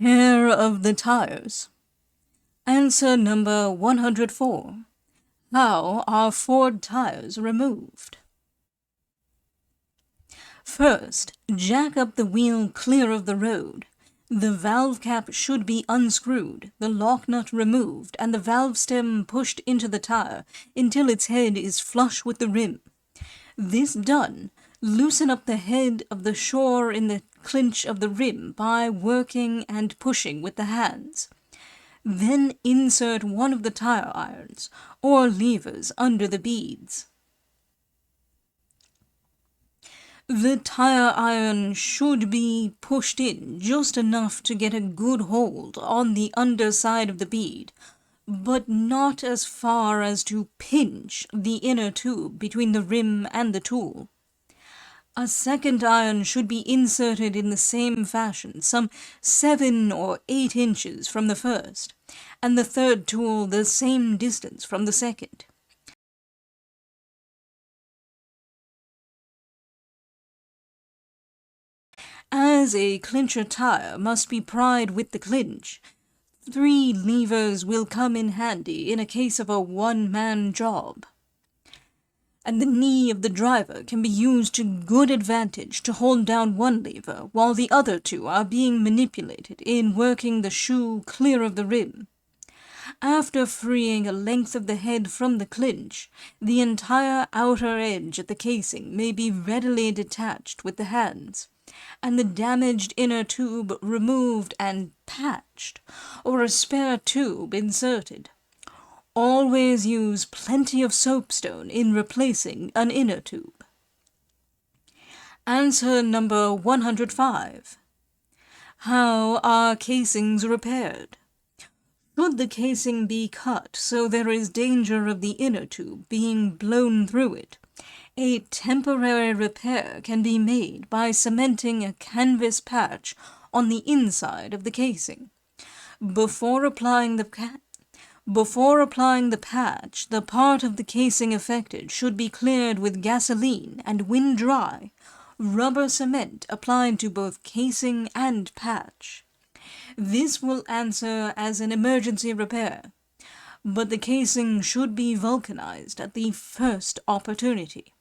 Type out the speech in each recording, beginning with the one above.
Care of the tires. Answer number 104. How are Ford tires removed? First, jack up the wheel clear of the road. The valve cap should be unscrewed, the lock nut removed, and the valve stem pushed into the tire until its head is flush with the rim. This done, loosen up the head of the shore in the clinch of the rim by working and pushing with the hands. Then insert one of the tire irons or levers under the beads. The tire iron should be pushed in just enough to get a good hold on the underside of the bead, but not as far as to pinch the inner tube between the rim and the tool. A second iron should be inserted in the same fashion, some 7 or 8 inches from the first, and the third tool the same distance from the second. As a clincher tire must be pried with the clinch, 3 levers will come in handy in a case of a one-man job. And the knee of the driver can be used to good advantage to hold down one lever while the other 2 are being manipulated in working the shoe clear of the rim. After freeing a length of the head from the clinch, the entire outer edge of the casing may be readily detached with the hands, and the damaged inner tube removed and patched, or a spare tube inserted. Always use plenty of soapstone in replacing an inner tube. Answer number 105. How are casings repaired? Should the casing be cut so there is danger of the inner tube being blown through it, a temporary repair can be made by cementing a canvas patch on the inside of the casing. Before applying the patch, the part of the casing affected should be cleared with gasoline and, when dry, rubber cement applied to both casing and patch. This will answer as an emergency repair, but the casing should be vulcanized at the first opportunity.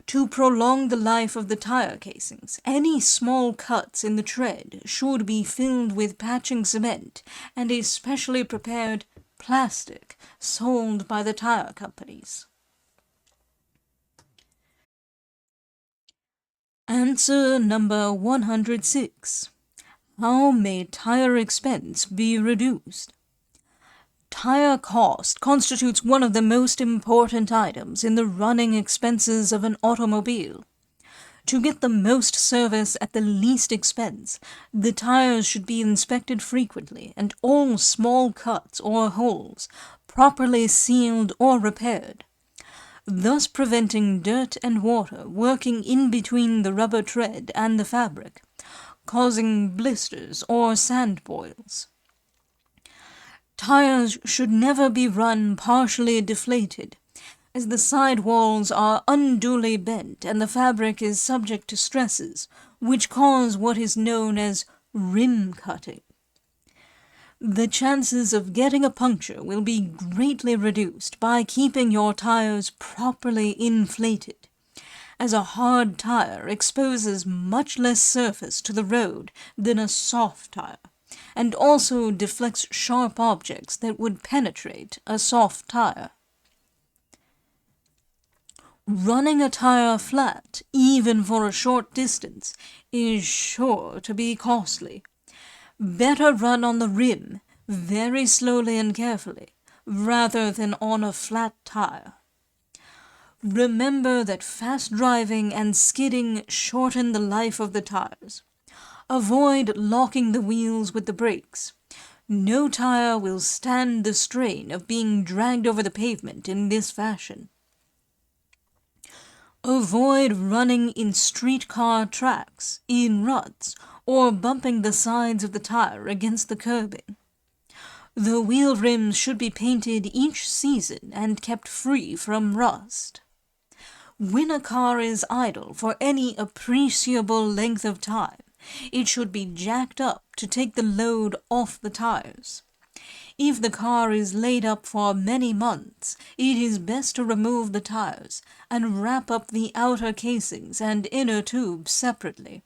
To prolong the life of the tire casings, any small cuts in the tread should be filled with patching cement and a specially prepared plastic sold by the tire companies. Answer number 106. How may tire expense be reduced? Tire cost constitutes one of the most important items in the running expenses of an automobile. To get the most service at the least expense, the tires should be inspected frequently and all small cuts or holes properly sealed or repaired, thus preventing dirt and water working in between the rubber tread and the fabric, causing blisters or sand boils. Tires should never be run partially deflated, as the side walls are unduly bent and the fabric is subject to stresses, which cause what is known as rim cutting. The chances of getting a puncture will be greatly reduced by keeping your tires properly inflated, as a hard tire exposes much less surface to the road than a soft tire, and also deflects sharp objects that would penetrate a soft tire. Running a tire flat, even for a short distance, is sure to be costly. Better run on the rim, very slowly and carefully, rather than on a flat tire. Remember that fast driving and skidding shorten the life of the tires. Avoid locking the wheels with the brakes. No tire will stand the strain of being dragged over the pavement in this fashion. Avoid running in streetcar tracks, in ruts, or bumping the sides of the tire against the curbing. The wheel rims should be painted each season and kept free from rust. When a car is idle for any appreciable length of time, It should be jacked up to take the load off the tires. If the car is laid up for many months, it is best to remove the tires and wrap up the outer casings and inner tubes separately,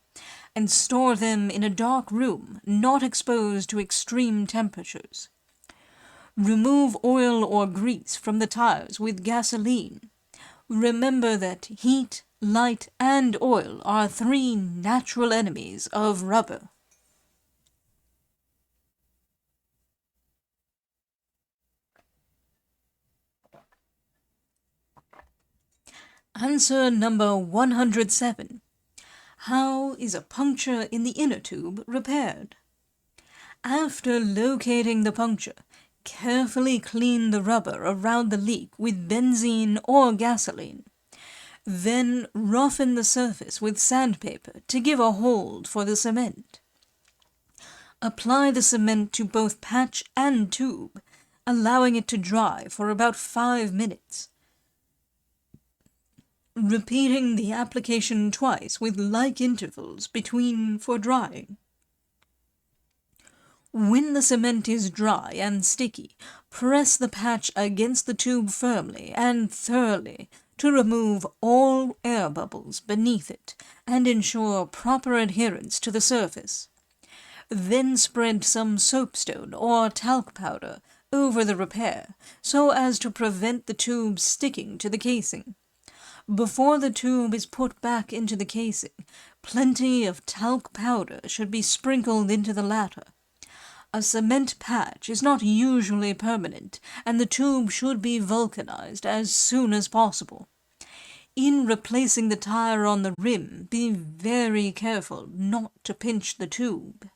and store them in a dark room not exposed to extreme temperatures. Remove oil or grease from the tires with gasoline. Remember that heat, light, and oil are 3 natural enemies of rubber. Answer number 107. How is a puncture in the inner tube repaired? After locating the puncture, carefully clean the rubber around the leak with benzene or gasoline. Then roughen the surface with sandpaper to give a hold for the cement. Apply the cement to both patch and tube, allowing it to dry for about 5 minutes. Repeating the application twice with like intervals between for drying. When the cement is dry and sticky, press the patch against the tube firmly and thoroughly to remove all air bubbles beneath it and ensure proper adherence to the surface. Then spread some soapstone or talc powder over the repair so as to prevent the tube sticking to the casing. Before the tube is put back into the casing, plenty of talc powder should be sprinkled into the latter. A cement patch is not usually permanent, and the tube should be vulcanized as soon as possible. In replacing the tire on the rim, be very careful not to pinch the tube.